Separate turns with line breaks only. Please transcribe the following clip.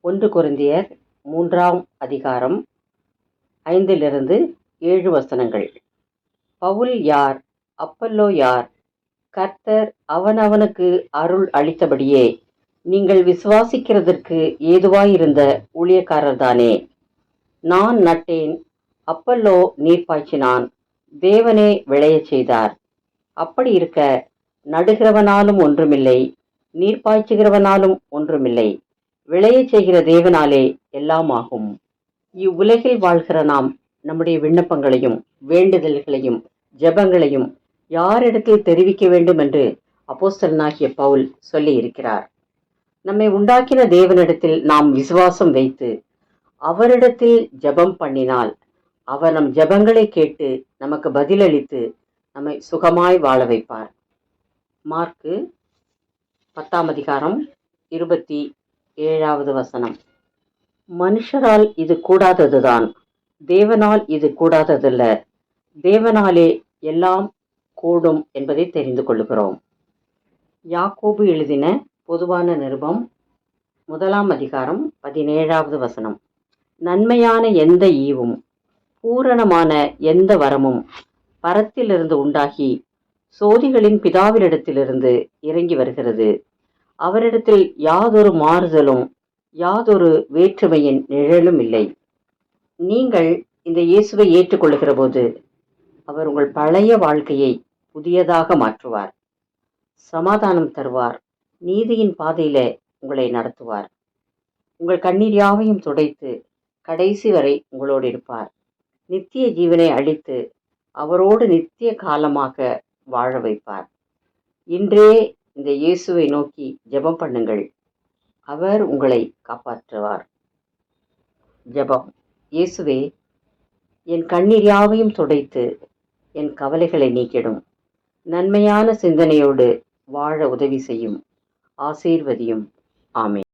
ஒன்று கொரிந்தியர் 3ஆம் அதிகாரம் 5-7 வசனங்கள். பவுல் யார்? அப்பல்லோ யார்? கர்த்தர் அவனவனுக்கு அருள் அளித்தபடியே நீங்கள் விசுவாசிக்கிறதற்கு ஏதுவாயிருந்த ஊழியக்காரர்தானே. நான் நட்டேன், அப்பல்லோ நீர் பாய்ச்சினான், தேவனே விளையச் செய்தார். அப்படி இருக்க நடுகிறவனாலும் ஒன்றுமில்லை, நீர் பாய்ச்சுகிறவனாலும் ஒன்றுமில்லை, விளையச் செய்கிற தேவனாலே எல்லாம் ஆகும். இவ்வுலகில் வாழ்கிற நாம் நம்முடைய விண்ணப்பங்களையும் வேண்டுதல்களையும் ஜெபங்களையும் யாரிடத்தில் தெரிவிக்க வேண்டும் என்று அப்போஸ்தலனாகிய பவுல் சொல்லி இருக்கிறார். நம்மை உண்டாக்கின தேவனிடத்தில் நாம் விசுவாசம் வைத்து அவரிடத்தில் ஜெபம் பண்ணினால் அவர் நம் ஜெபங்களை கேட்டு நமக்கு பதிலளித்து நம்மை சுகமாய் வாழ வைப்பார். மார்க்கு 10ஆம் அதிகாரம் 27வது வசனம். மனுஷரால் இது கூடாததுதான், தேவனால் இது கூடாததல்ல. தேவனாலே எல்லாம் கூடும் என்பதை தெரிந்து கொள்கிறோம். யாக்கோபு எழுதின பொதுவான நிருபம் 1ஆம் அதிகாரம் 17வது வசனம். நன்மையான எந்த ஈவும் பூரணமான எந்த வரமும் பரத்திலிருந்து உண்டாகி சோதிகளின் பிதாவினிடத்திலிருந்து இறங்கி வருகிறது. அவரிடத்தில் யாதொரு மாறுதலும் யாதொரு வேற்றுமையின் நிழலும் இல்லை. நீங்கள் இந்த இயேசுவை ஏற்றுக்கொள்ளுகிற போது அவர் உங்கள் பழைய வாழ்க்கையை புதியதாக மாற்றுவார், சமாதானம் தருவார், நீதியின் பாதையில உங்களை நடத்துவார், உங்கள் கண்ணீர் யாவையும் துடைத்து கடைசி வரை உங்களோடு இருப்பார், நித்திய ஜீவனை அளித்து அவரோடு நித்திய காலமாக வாழ வைப்பார். இன்றே இந்த இயேசுவை நோக்கி ஜெபம் பண்ணுங்கள், அவர் உங்களை காப்பாற்றுவார். ஜெபம். இயேசுவே, என் கண்ணீர் யாவையும் துடைத்து என் கவலைகளை நீக்கிடும், நன்மையான சிந்தனையோடு வாழ உதவி செய்யும், ஆசீர்வதியும். ஆமென்.